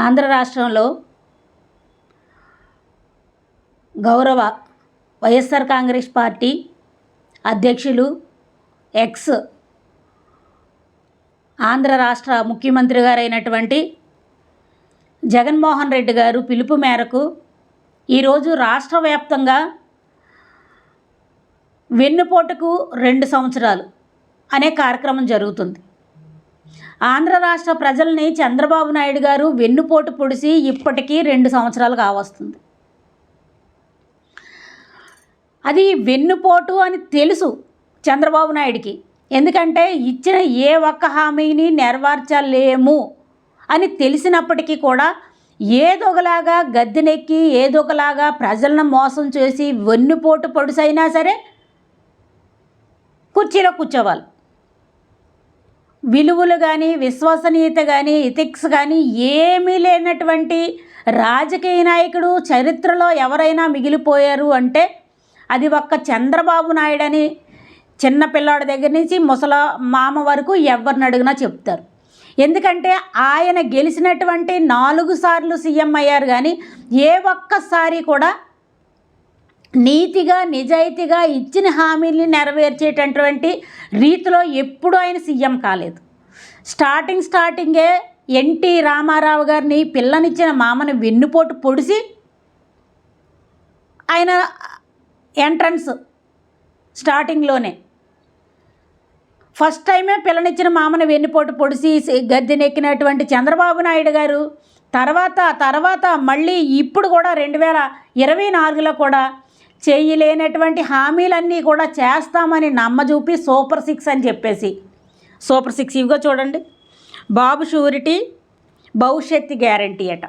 ఆంధ్ర రాష్ట్రంలో గౌరవ వైఎస్ఆర్ కాంగ్రెస్ పార్టీ అధ్యక్షులు ఎక్స్ ఆంధ్ర రాష్ట్ర ముఖ్యమంత్రి గారైనటువంటి జగన్మోహన్ రెడ్డి గారు పిలుపు మేరకు ఈరోజు రాష్ట్ర వ్యాప్తంగా వెన్నుపోటుకు 2 సంవత్సరాలు అనే కార్యక్రమం జరుగుతుంది. ఆంధ్ర రాష్ట్ర ప్రజల్ని చంద్రబాబు నాయుడు గారు వెన్నుపోటు పొడిచి ఇప్పటికీ 2 సంవత్సరాలు కావస్తుంది. అది వెన్నుపోటు అని తెలుసు చంద్రబాబు నాయుడికి. ఎందుకంటే ఇచ్చిన ఏ ఒక్క హామీని నెరవేర్చలేము అని తెలిసినప్పటికీ కూడా ఏదొకలాగా గద్దెనెక్కి ఏదొకలాగా ప్రజలను మోసం చేసి వెన్నుపోటు పొడిసైనా సరే కుర్చీలో కూర్చోవాలి. విలువలు కానీ విశ్వసనీయత కానీ ఎథిక్స్ కానీ ఏమీ లేనటువంటి రాజకీయ నాయకుడు చరిత్రలో ఎవరైనా మిగిలిపోయారు అంటే అది ఒక్క చంద్రబాబు నాయుడు అని చిన్న పిల్లాడి దగ్గర నుంచి ముసలా మామ వరకు ఎవరిని అడిగినా చెప్తారు. ఎందుకంటే ఆయన గెలిచినటువంటి 4 సార్లు సీఎం అయ్యారు, కానీ ఏ ఒక్కసారి కూడా నీతిగా నిజాయితీగా ఇచ్చిన హామీల్ని నెరవేర్చేటటువంటి రీతిలో ఎప్పుడూ ఆయన సీఎం కాలేదు. స్టార్టింగే ఎన్టీ రామారావు గారిని పిల్లనిచ్చిన మామని వెన్నుపోటు పొడిచి ఆయన ఎంట్రన్స్ స్టార్టింగ్లోనే ఫస్ట్ టైమే పిల్లనిచ్చిన మామని వెన్నుపోటు పొడిచి గద్దెనెక్కినటువంటి చంద్రబాబు నాయుడు గారు తర్వాత మళ్ళీ ఇప్పుడు కూడా 2024లో కూడా చేయలేనటువంటి హామీలన్నీ కూడా చేస్తామని నమ్మజూపి సూపర్ 6 అని చెప్పేసి సూపర్ 6 ఇవిగో చూడండి, బాబు షూరిటీ భవిష్యత్తు గ్యారంటీ అట.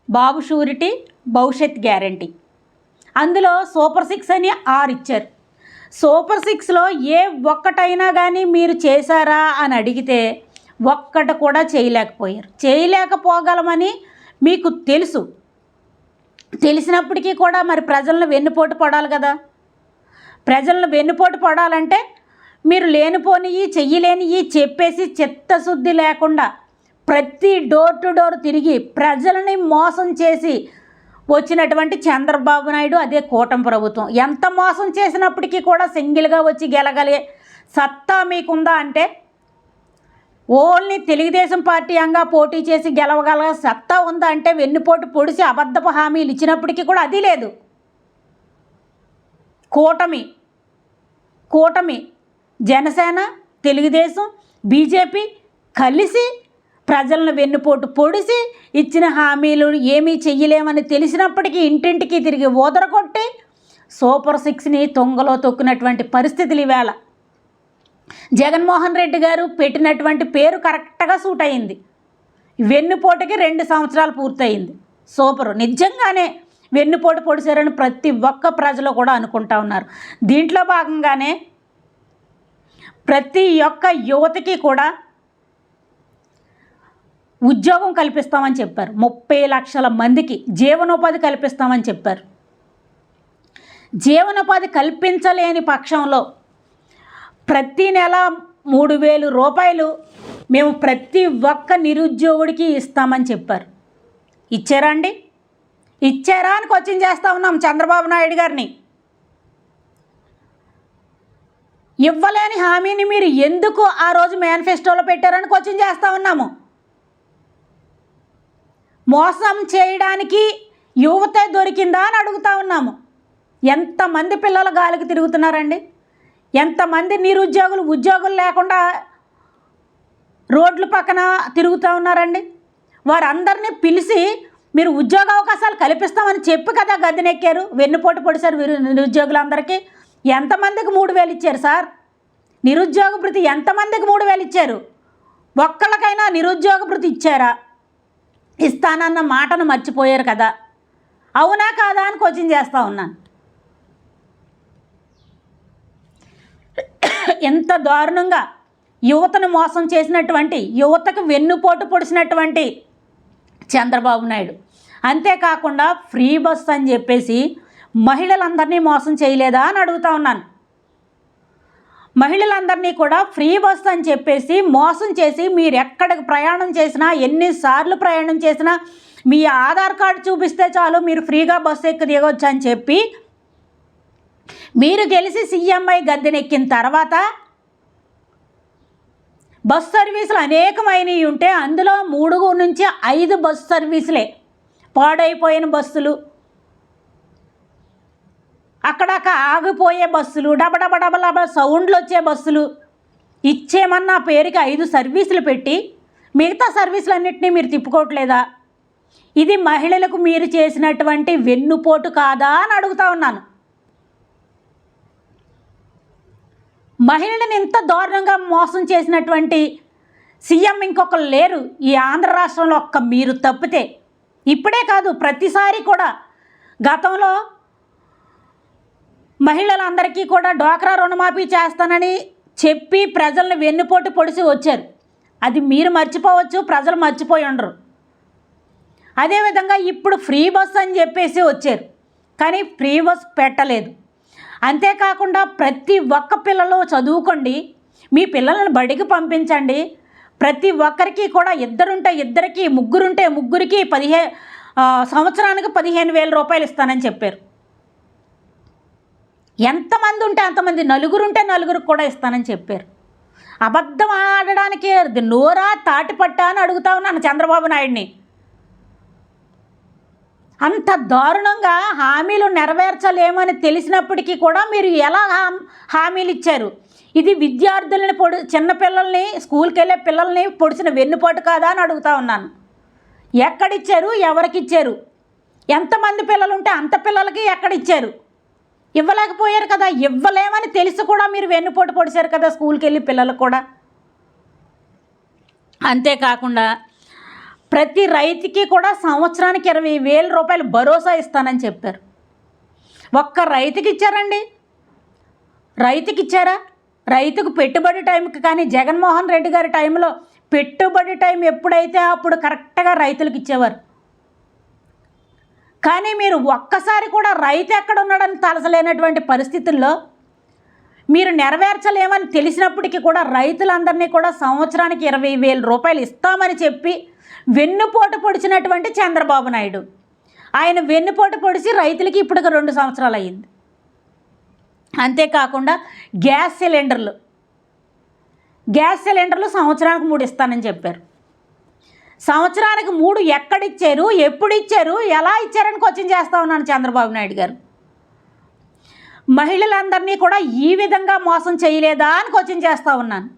బాబు షూరిటీ భవిష్యత్ గ్యారంటీ, అందులో సూపర్ 6 అని 6 ఇచ్చారు. సూపర్ 6లో ఏ ఒక్కటైనా కానీ మీరు చేశారా అని అడిగితే ఒక్కటి కూడా చేయలేకపోయారు. చేయలేకపోగలమని మీకు తెలిసినప్పటికీ కూడా మరి ప్రజలను వెన్నుపోటు పడాలి కదా. ప్రజలను వెన్నుపోటు పడాలంటే మీరు లేనిపోనివి చెయ్యలేనివి చెప్పేసి చిత్తశుద్ధి లేకుండా ప్రతి డోర్ టు డోర్ తిరిగి ప్రజలని మోసం చేసి వచ్చినటువంటి చంద్రబాబు నాయుడు, అదే కూటమి ప్రభుత్వం ఎంత మోసం చేసినప్పటికీ కూడా సింగిల్గా వచ్చి గెలగలిగే సత్తా మీకుందా అంటే ఓన్లీ తెలుగుదేశం పార్టీ అంగా పోటీ చేసి గెలవగల సత్తా ఉందా అంటే వెన్నుపోటు పొడిచి అబద్ధపు హామీలు ఇచ్చినప్పటికీ కూడా అది లేదు. కూటమి జనసేన తెలుగుదేశం బీజేపీ కలిసి ప్రజలను వెన్నుపోటు పొడిచి ఇచ్చిన హామీలు ఏమీ చెయ్యలేమని తెలిసినప్పటికీ ఇంటింటికి తిరిగి ఓదరగొట్టి సూపర్ 6ని తొంగలో తొక్కినటువంటి పరిస్థితులు ఈవేళ. జగన్మోహన్ రెడ్డి గారు పెట్టినటువంటి పేరు కరెక్ట్గా సూట్ అయింది. వెన్నుపోటుకి 2 సంవత్సరాలు పూర్తయింది. సూపర్, నిజంగానే వెన్నుపోటు పొడిచారని ప్రతి ఒక్క ప్రజలు కూడా అనుకుంటా ఉన్నారు. దీంట్లో భాగంగానే ప్రతి ఒక్క యువతకి కూడా ఉద్యోగం కల్పిస్తామని చెప్పారు. 30 లక్షల మందికి జీవనోపాధి కల్పిస్తామని చెప్పారు. జీవనోపాధి కల్పించలేని పక్షంలో ప్రతి నెల 3,000 రూపాయలు మేము ప్రతి ఒక్క నిరుద్యోగుడికి ఇస్తామని చెప్పారు. ఇచ్చారా అండి? ఇచ్చారా అని క్వశ్చన్ చేస్తూ ఉన్నాం చంద్రబాబు నాయుడు గారిని. ఇవ్వలేని హామీని మీరు ఎందుకు ఆ రోజు మేనిఫెస్టోలో పెట్టారని క్వశ్చన్ చేస్తూ ఉన్నాము. మోసం చేయడానికి యువతే దొరికిందా అని అడుగుతూ ఉన్నాము. ఎంతమంది పిల్లలు గాలికి తిరుగుతున్నారండి? ఎంతమంది నిరుద్యోగులు ఉద్యోగులు లేకుండా రోడ్ల పక్కన తిరుగుతూ ఉన్నారండి? వారందరినీ పిలిచి మీరు ఉద్యోగ అవకాశాలు కల్పిస్తామని చెప్పి కదా గద్దెనెక్కారు, వెన్నుపోటు పొడిచారు నిరుద్యోగులందరికీ. ఎంతమందికి 3,000 ఇచ్చారు సార్? నిరుద్యోగ భృతి ఎంతమందికి 3,000 ఇచ్చారు? ఒక్కళ్ళకైనా నిరుద్యోగ భృతి ఇచ్చారా? ఇస్తానన్న మాటను మర్చిపోయారు కదా. అవునా కాదా అని క్వశ్చన్ చేస్తూ ఉన్నాను. ఎంత దారుణంగా యువతను మోసం చేసినటువంటి, యువతకు వెన్నుపోటు పొడిచినటువంటి చంద్రబాబు నాయుడు. అంతేకాకుండా ఫ్రీ బస్ అని చెప్పేసి మహిళలందరినీ మోసం చేయలేదా అని అడుగుతా ఉన్నాను. మహిళలందరినీ కూడా ఫ్రీ బస్ అని చెప్పేసి మోసం చేసి మీరు ఎక్కడికి ప్రయాణం చేసినా ఎన్నిసార్లు ప్రయాణం చేసినా మీ ఆధార్ కార్డు చూపిస్తే చాలు మీరు ఫ్రీగా బస్సు ఎక్కి దిగొచ్చు అని చెప్పి మీరు గెలిచి సీఎంఐ గద్దెనెక్కిన తర్వాత బస్ సర్వీసులు అనేకమైనవి ఉంటే అందులో 3 నుంచి 5 బస్ సర్వీసులే పాడైపోయిన బస్సులు, అక్కడక్క ఆగిపోయే బస్సులు, డబడబడబడబ సౌండ్లు వచ్చే బస్సులు ఇచ్చేమన్నా పేరుకి 5 సర్వీసులు పెట్టి మిగతా సర్వీసులన్నింటినీ మీరు తిప్పుకోవట్లేదా? ఇది మహిళలకు మీరు చేసినటువంటి వెన్నుపోటు కాదా అని అడుగుతా ఉన్నాను. మహిళలను ఇంత దారుణంగా మోసం చేసినటువంటి సీఎం ఇంకొకరు లేరు ఈ ఆంధ్ర రాష్ట్రంలో, ఒక్క మీరు తప్పితే. ఇప్పుడే కాదు, ప్రతిసారి కూడా గతంలో మహిళలందరికీ కూడా డ్వాక్రా రుణమాఫీ చేస్తానని చెప్పి ప్రజలను వెన్నుపోటు పొడిచి వచ్చారు. అది మీరు మర్చిపోవచ్చు, ప్రజలు మర్చిపోయి ఉండరు. అదేవిధంగా ఇప్పుడు ఫ్రీ బస్ అని చెప్పేసి వచ్చారు, కానీ ఫ్రీ బస్ పెట్టలేదు. అంతేకాకుండా ప్రతి ఒక్క పిల్లలు చదువుకోండి, మీ పిల్లలను బడికి పంపించండి, ప్రతి ఒక్కరికి కూడా ఇద్దరుంటే ఇద్దరికి, ముగ్గురుంటే ముగ్గురికి సంవత్సరానికి 15,000 రూపాయలు ఇస్తానని చెప్పారు. ఎంతమంది ఉంటే అంతమంది, నలుగురుంటే నలుగురికి కూడా ఇస్తానని చెప్పారు. అబద్ధం ఆడడానికి నోరా తాటిపట్టా అని అడుగుతా ఉన్నాను చంద్రబాబు నాయుడిని. అంత దారుణంగా హామీలు నెరవేర్చలేమని తెలిసినప్పటికీ కూడా మీరు ఎలా హామీలు ఇచ్చారు? ఇది విద్యార్థులని చిన్నపిల్లల్ని, స్కూల్కి వెళ్ళే పిల్లల్ని పొడిచిన వెన్నుపోటు కాదా అని అడుగుతా ఉన్నాను. ఎక్కడిచ్చారు? ఎవరికిచ్చారు? ఎంతమంది పిల్లలు ఉంటే అంత పిల్లలకి ఎక్కడిచ్చారు? ఇవ్వలేకపోయారు కదా. ఇవ్వలేమని తెలిసి కూడా మీరు వెన్నుపోటు పొడిచారు కదా స్కూల్కి వెళ్ళి పిల్లలకు కూడా. అంతేకాకుండా ప్రతి రైతుకి కూడా సంవత్సరానికి 20,000 రూపాయలు భరోసా ఇస్తానని చెప్పారు. ఒక్క రైతుకి ఇచ్చారండి? రైతుకి ఇచ్చారా? రైతుకు పెట్టుబడి టైంకి కానీ జగన్మోహన్ రెడ్డి గారి టైంలో పెట్టుబడి టైం ఎప్పుడైతే అప్పుడు కరెక్ట్గా రైతులకు ఇచ్చేవారు. కానీ మీరు ఒక్కసారి కూడా రైతు ఎక్కడ ఉన్నాడని తలసలేనటువంటి పరిస్థితుల్లో మీరు నెరవేర్చలేమని తెలిసినప్పటికీ కూడా రైతులందరినీ కూడా సంవత్సరానికి 20,000 రూపాయలు ఇస్తామని చెప్పి వెన్నుపోటు పొడిచినటువంటి చంద్రబాబు నాయుడు, ఆయన వెన్నుపోటు పొడిచి రైతులకి ఇప్పటికి 2 సంవత్సరాలు అయ్యింది. అంతేకాకుండా గ్యాస్ సిలిండర్లు సంవత్సరానికి 3 ఇస్తానని చెప్పారు. సంవత్సరానికి 3 ఎక్కడిచ్చారు, ఎప్పుడు ఇచ్చారు, ఎలా ఇచ్చారని క్వశ్చన్ చేస్తూ ఉన్నాను చంద్రబాబు నాయుడు గారు. మహిళలందరినీ కూడా ఈ విధంగా మోసం చేయలేదా అని క్వశ్చన్ చేస్తూ ఉన్నాను.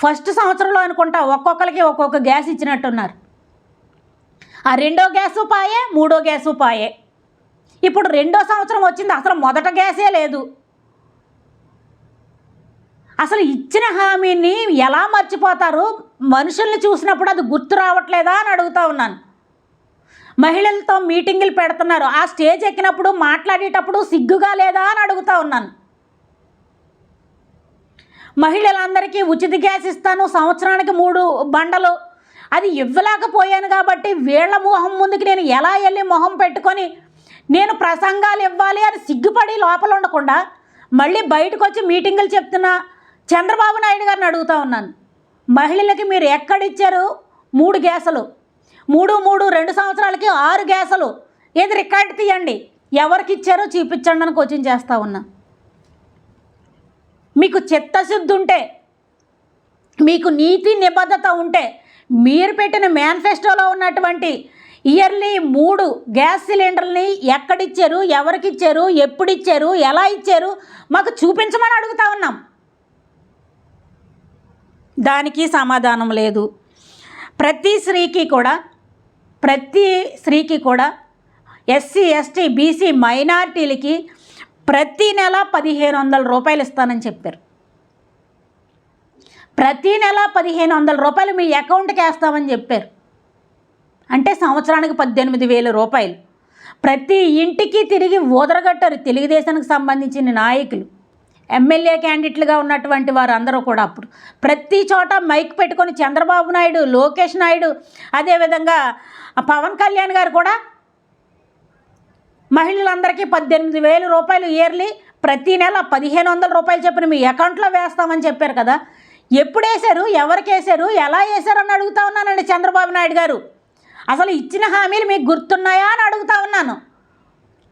ఫస్ట్ సంవత్సరంలో అనుకుంటా ఒక్కొక్కరికి ఒక్కొక్క గ్యాస్ ఇచ్చినట్టున్నారు. ఆ 2వ గ్యాసు పాయే, 3వ గ్యాసు పాయే. ఇప్పుడు 2వ సంవత్సరం వచ్చింది, అసలు మొదట గ్యాసే లేదు. అసలు ఇచ్చిన హామీని ఎలా మర్చిపోతారు? మనుషుల్ని చూసినప్పుడు అది గుర్తు రావట్లేదా అని అడుగుతా ఉన్నాను. మహిళలతో మీటింగులు పెడుతున్నారు, ఆ స్టేజ్ ఎక్కినప్పుడు మాట్లాడేటప్పుడు సిగ్గుగా లేదా అని అడుగుతా ఉన్నాను. మహిళలందరికీ ఉచిత గ్యాస్ ఇస్తాను, సంవత్సరానికి 3 బండలు, అది ఇవ్వలేకపోయాను కాబట్టి వీళ్ళ మొహం ముందుకి నేను ఎలా వెళ్ళి మొహం పెట్టుకొని నేను ప్రసంగాలు ఇవ్వాలి అని సిగ్గుపడి లోపల ఉండకుండా మళ్ళీ బయటకు వచ్చి మీటింగులు చెప్తున్నా చంద్రబాబు నాయుడు గారిని అడుగుతా ఉన్నాను. మహిళలకి మీరు ఎక్కడిచ్చారు? 3 గ్యాసులు, 2 సంవత్సరాలకి 6 గ్యాసులు, ఏది రికార్డు తీయండి, ఎవరికి ఇచ్చారో చూపించండి అని క్వశ్చన్ చేస్తూ ఉన్నా. మీకు చిత్తశుద్ధి ఉంటే, మీకు నీతి నిబద్ధత ఉంటే మీరు పెట్టిన మేనిఫెస్టోలో ఉన్నటువంటి ఇయర్లీ 3 గ్యాస్ సిలిండర్ని ఎక్కడిచ్చారు, ఎవరికి ఇచ్చారు, ఎప్పుడు ఇచ్చారు, ఎలా ఇచ్చారు మాకు చూపించమని అడుగుతా ఉన్నాం. దానికి సమాధానం లేదు. ప్రతి స్త్రీకి కూడా ఎస్సీ, ఎస్టీ, బీసీ మైనారిటీలకి ప్రతి నెల 1,500 రూపాయలు ఇస్తానని చెప్పారు. ప్రతి నెల 1,500 రూపాయలు మీ అకౌంట్కి వేస్తామని చెప్పారు. అంటే సంవత్సరానికి 18,000 రూపాయలు. ప్రతి ఇంటికి తిరిగి ఊదరగట్టారు తెలుగుదేశానికి సంబంధించిన నాయకులు, ఎమ్మెల్యే క్యాండిడేట్లుగా ఉన్నటువంటి వారు అందరూ కూడా. అప్పుడు ప్రతి చోట మైక్ పెట్టుకొని చంద్రబాబు నాయుడు, లోకేష్ నాయుడు, అదేవిధంగా పవన్ కళ్యాణ్ గారు కూడా మహిళలందరికీ 18,000 రూపాయలు ఇయర్లీ ప్రతి నెల 1500 రూపాయలు చొప్పున మీ అకౌంట్లో వేస్తామని చెప్పారు కదా. ఎప్పుడు వేశారు, ఎవరికి వేశారు, ఎలా వేశారు అని అడుగుతా ఉన్నానండి చంద్రబాబు నాయుడు గారు. అసలు ఇచ్చిన హామీలు మీకు గుర్తున్నాయా అని అడుగుతా ఉన్నాను.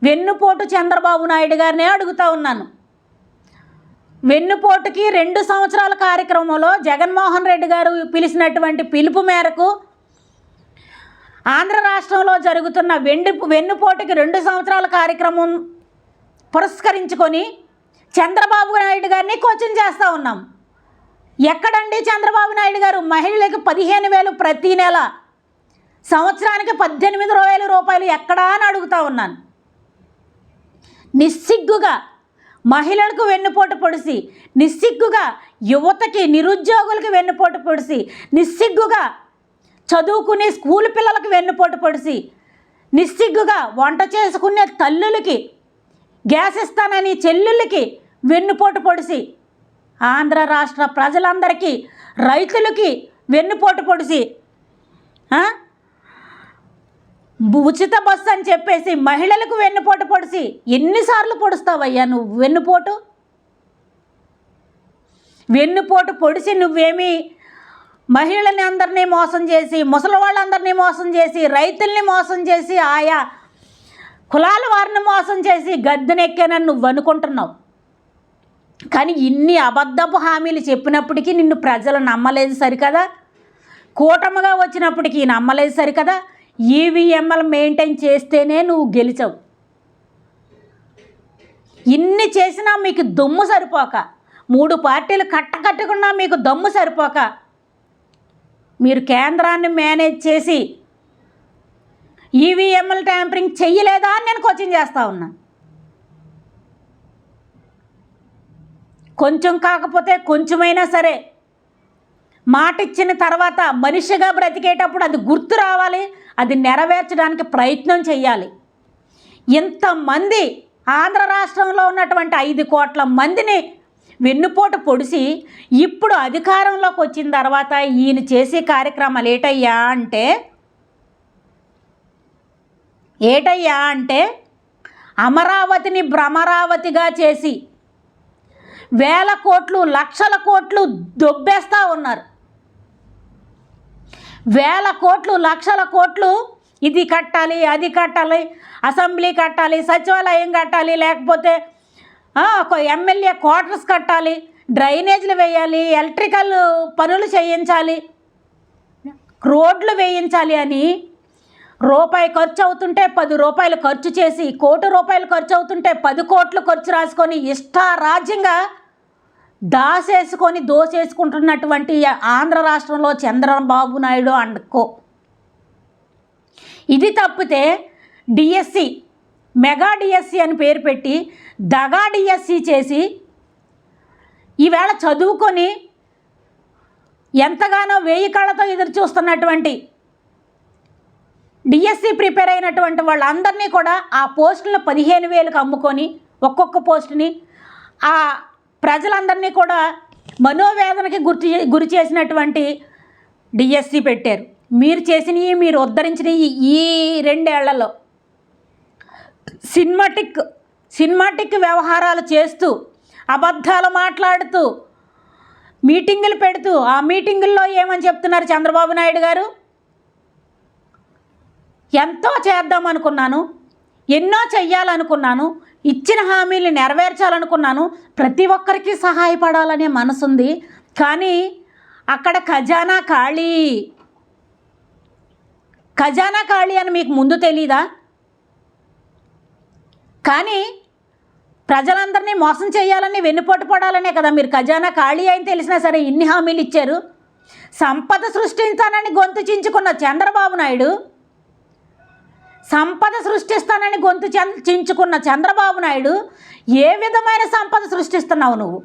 వెన్నుపోటు చంద్రబాబు నాయుడు గారినే అడుగుతా ఉన్నాను. వెన్నుపోటుకి 2 సంవత్సరాల కార్యక్రమంలో జగన్మోహన్ రెడ్డి గారు పిలిచినటువంటి పిలుపు మేరకు ఆంధ్ర రాష్ట్రంలో జరుగుతున్న వెన్నుపోటుకి 2 సంవత్సరాల కార్యక్రమం పురస్కరించుకొని చంద్రబాబు నాయుడు గారిని కోచింగ్ చేస్తూ ఉన్నాం. ఎక్కడండి చంద్రబాబు నాయుడు గారు? మహిళలకు 15,000 ప్రతి నెల, సంవత్సరానికి 18,000 రూపాయలు ఎక్కడా అని అడుగుతా ఉన్నాను. నిస్సిగ్గుగా మహిళలకు వెన్నుపోటు పొడిసి, నిస్సిగ్గుగా యువతకి, నిరుద్యోగులకి వెన్నుపోటు పొడిసి, నిస్సిగ్గుగా చదువుకునే స్కూల్ పిల్లలకు వెన్నుపోటు పొడిసి, నిస్సిగ్గుగా వంట చేసుకునే తల్లులకి, గ్యాస్ ఇస్తానని చెల్లులకి వెన్నుపోటు పొడిసి, ఆంధ్ర రాష్ట్ర ప్రజలందరికీ, రైతులకి వెన్నుపోటు పొడిసి, ఉచిత బస్సు అని చెప్పేసి మహిళలకు వెన్నుపోటు పొడిసి, ఎన్నిసార్లు పొడుస్తావయ్యా నువ్వు వెన్నుపోటు? వెన్నుపోటు పొడిసి నువ్వేమి మహిళల్ని అందరినీ మోసం చేసి, ముసలి వాళ్ళందరినీ మోసం చేసి, రైతుల్ని మోసం చేసి, ఆయా కులాల వారిని మోసం చేసి గద్దెనెక్కానని నువ్వు అనుకుంటున్నావు. కానీ ఇన్ని అబద్ధపు హామీలు చెప్పినప్పటికీ నిన్ను ప్రజలు నమ్మలేదు సరికదా. కూటమిగా వచ్చినప్పటికీ నమ్మలేదు సరికదా. ఈవీఎంలు మెయింటైన్ చేస్తేనే నువ్వు గెలిచావు. ఇన్ని చేసినా మీకు దమ్ము సరిపోక, 3 పార్టీలు కట్టకట్టుకున్నా మీకు దమ్ము సరిపోక, మీరు కేంద్రాన్ని మేనేజ్ చేసి ఈవీఎంల ట్యాంపరింగ్ చెయ్యలేదా అని నేను కోచింగ్ చేస్తూ ఉన్నా. కొంచెం కాకపోతే కొంచెమైనా సరే మాట ఇచ్చిన తర్వాత మనిషిగా బ్రతికేటప్పుడు అది గుర్తు రావాలి, అది నెరవేర్చడానికి ప్రయత్నం చేయాలి. ఇంతమంది ఆంధ్ర రాష్ట్రంలో ఉన్నటువంటి 5 కోట్ల మందిని వెన్నుపోటు పొడిసి ఇప్పుడు అధికారంలోకి వచ్చిన తర్వాత ఈయన చేసే కార్యక్రమాలు ఏటయ్యా అంటే అమరావతిని భ్రమరావతిగా చేసి వేల కోట్లు, లక్షల కోట్లు దొబ్బేస్తూ ఉన్నారు. వేల కోట్లు, లక్షల కోట్లు ఇది కట్టాలి, అది కట్టాలి, అసెంబ్లీ కట్టాలి, సచివాలయం కట్టాలి, లేకపోతే ఒక ఎమ్మెల్యే క్వార్టర్స్ కట్టాలి, డ్రైనేజీలు వేయాలి, ఎలక్ట్రికల్ పనులు చేయించాలి, రోడ్లు వేయించాలి అని రూపాయి ఖర్చు అవుతుంటే 10 రూపాయలు ఖర్చు చేసి, ₹1 కోటి ఖర్చు అవుతుంటే 10 కోట్లు ఖర్చు రాసుకొని ఇష్టారాజ్యంగా దోసేసుకుంటున్నటువంటి ఆంధ్ర రాష్ట్రంలో చంద్రబాబు నాయుడు అండ్కో. ఇది తప్పితే డిఎస్సి, మెగా డిఎస్సి అని పేరు పెట్టి దగా డిఎస్సి చేసి ఈవేళ చదువుకొని ఎంతగానో 1000 కళ్ళతో ఎదురు చూస్తున్నటువంటి డిఎస్సి ప్రిపేర్ అయినటువంటి వాళ్ళందరినీ కూడా ఆ పోస్టులను 15,000కి అమ్ముకొని ఒక్కొక్క పోస్టుని ఆ ప్రజలందరినీ కూడా మనోవేదనకి గురి చేసినటువంటి డిఎస్సి పెట్టారు. మీరు చేసినవి, మీరు ఉద్ధరించినవి ఈ 2 ఏళ్లలో సినిమాటిక్ వ్యవహారాలు చేస్తూ, అబద్ధాలు మాట్లాడుతూ, మీటింగులు పెడుతూ, ఆ మీటింగుల్లో ఏమని చెప్తున్నారు చంద్రబాబు నాయుడు గారు? ఎంతో చేద్దామనుకున్నాను, ఎన్నో చెయ్యాలనుకున్నాను, ఇచ్చిన హామీలు నెరవేర్చాలనుకున్నాను, ప్రతి ఒక్కరికి సహాయపడాలనే మనసుంది. కానీ అక్కడ ఖజానా ఖాళీ అని మీకు ముందు తెలీదా? కానీ ప్రజలందరినీ మోసం చేయాలని, వెన్నుపోటు పడాలనే కదా మీరు ఖజానా ఖాళీ అని తెలిసినా సరే ఇన్ని హామీలు ఇచ్చారు. సంపద సృష్టించానని గొంతు చించుకున్న చంద్రబాబు నాయుడు, సంపద సృష్టిస్తానని గొంతు చించుకున్న చంద్రబాబు నాయుడు ఏ విధమైన సంపద సృష్టిస్తున్నావు నువ్వు?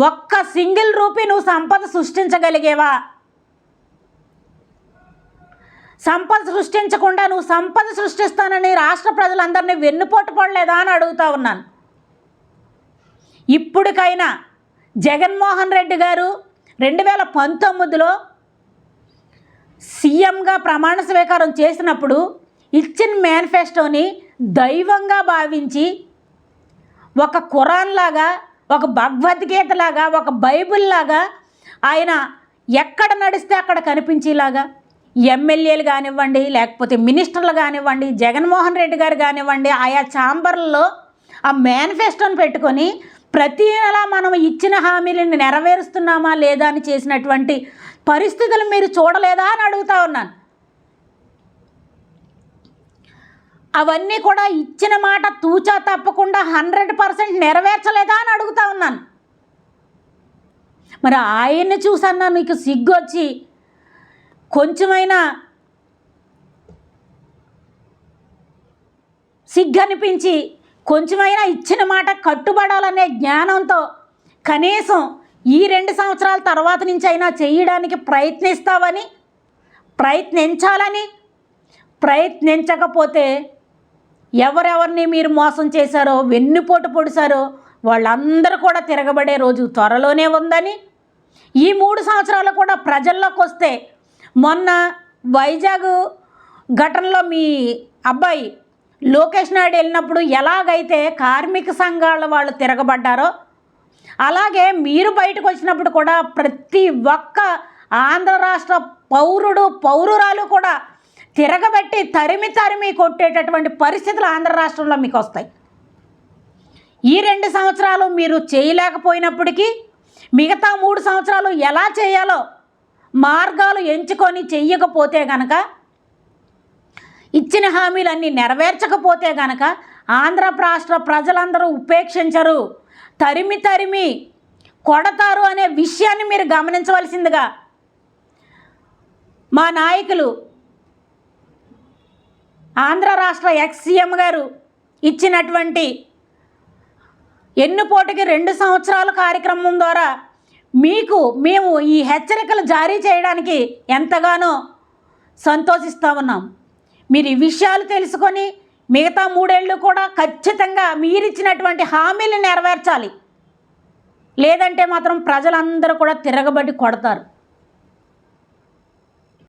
ఒక్క సింగిల్ రూపీ నువ్వు సంపద సృష్టించగలిగేవా? సంపద సృష్టించకుండా నువ్వు సంపద సృష్టిస్తానని రాష్ట్ర ప్రజలందరినీ వెన్నుపోటు పడలేదా అని అడుగుతా ఉన్నాను. ఇప్పటికైనా జగన్మోహన్ రెడ్డి గారు 2019లో సీఎంగా ప్రమాణ స్వీకారం చేసినప్పుడు ఇచ్చిన మేనిఫెస్టోని దైవంగా భావించి ఒక ఖురాన్ లాగా, ఒక భగవద్గీత లాగా, ఒక బైబిల్ లాగా ఆయన ఎక్కడ నడిస్తే అక్కడ కనిపించేలాగా ఎమ్మెల్యేలు కానివ్వండి, లేకపోతే మినిస్టర్లు కానివ్వండి, జగన్మోహన్ రెడ్డి గారు కానివ్వండి, ఆయా ఛాంబర్లలో ఆ మేనిఫెస్టోని పెట్టుకొని ప్రతి నెల మనం ఇచ్చిన హామీలను నెరవేరుస్తున్నామా లేదా అని చేసినటువంటి పరిస్థితులు మీరు చూడలేదా అని అడుగుతా ఉన్నాను. అవన్నీ కూడా ఇచ్చిన మాట తూచా తప్పకుండా 100% నెరవేర్చలేదా అని అడుగుతా ఉన్నాను. మరి ఆయన్ని చూసన్నా నీకు సిగ్గొచ్చి కొంచెమైనా సిగ్గనిపించి కొంచెమైనా ఇచ్చిన మాట కట్టుబడాలనే జ్ఞానంతో కనీసం ఈ 2 సంవత్సరాల తర్వాత నుంచి అయినా చేయడానికి ప్రయత్నిస్తావని, ప్రయత్నించకపోతే ఎవరెవరిని మీరు మోసం చేశారో, వెన్నుపోటు పొడిచారో వాళ్ళందరూ కూడా తిరగబడే రోజు త్వరలోనే ఉందని, ఈ 3 సంవత్సరాలు కూడా ప్రజల్లోకి వస్తే మొన్న వైజాగ్ ఘటనలో మీ అబ్బాయి లోకేష్ నాయుడు వెళ్ళినప్పుడు ఎలాగైతే కార్మిక సంఘాల వాళ్ళు తిరగబడ్డారో అలాగే మీరు బయటకు వచ్చినప్పుడు కూడా ప్రతి ఒక్క ఆంధ్ర రాష్ట్ర పౌరురాలు కూడా తిరగబెట్టి తరిమి కొట్టేటటువంటి పరిస్థితులు ఆంధ్ర రాష్ట్రంలో మీకు వస్తాయి. ఈ 2 సంవత్సరాలు మీరు చేయలేకపోయినప్పటికీ మిగతా 3 సంవత్సరాలు ఎలా చేయాలో మార్గాలు ఎంచుకొని చెయ్యకపోతే గనక, ఇచ్చిన హామీలన్నీ నెరవేర్చకపోతే గనక ఆంధ్ర రాష్ట్ర ప్రజలందరూ ఉపేక్షించరు, తరిమి కొడతారు అనే విషయాన్ని మీరు గమనించవలసిందిగా మా నాయకులు ఆంధ్ర రాష్ట్ర ఎక్స్-సీఎం గారు ఇచ్చినటువంటి ఎన్నుపోటుకి 2 సంవత్సరాల కార్యక్రమం ద్వారా మేము ఈ హెచ్చరికలు జారీ చేయడానికి ఎంతగానో సంతోషిస్తూ ఉన్నాం. మీరు ఈ విషయాలు తెలుసుకొని మిగతా 3 ఏళ్ళు కూడా ఖచ్చితంగా మీరిచ్చినటువంటి హామీలు నెరవేర్చాలి. లేదంటే మాత్రం ప్రజలందరూ కూడా తిరగబడి కొడతారు.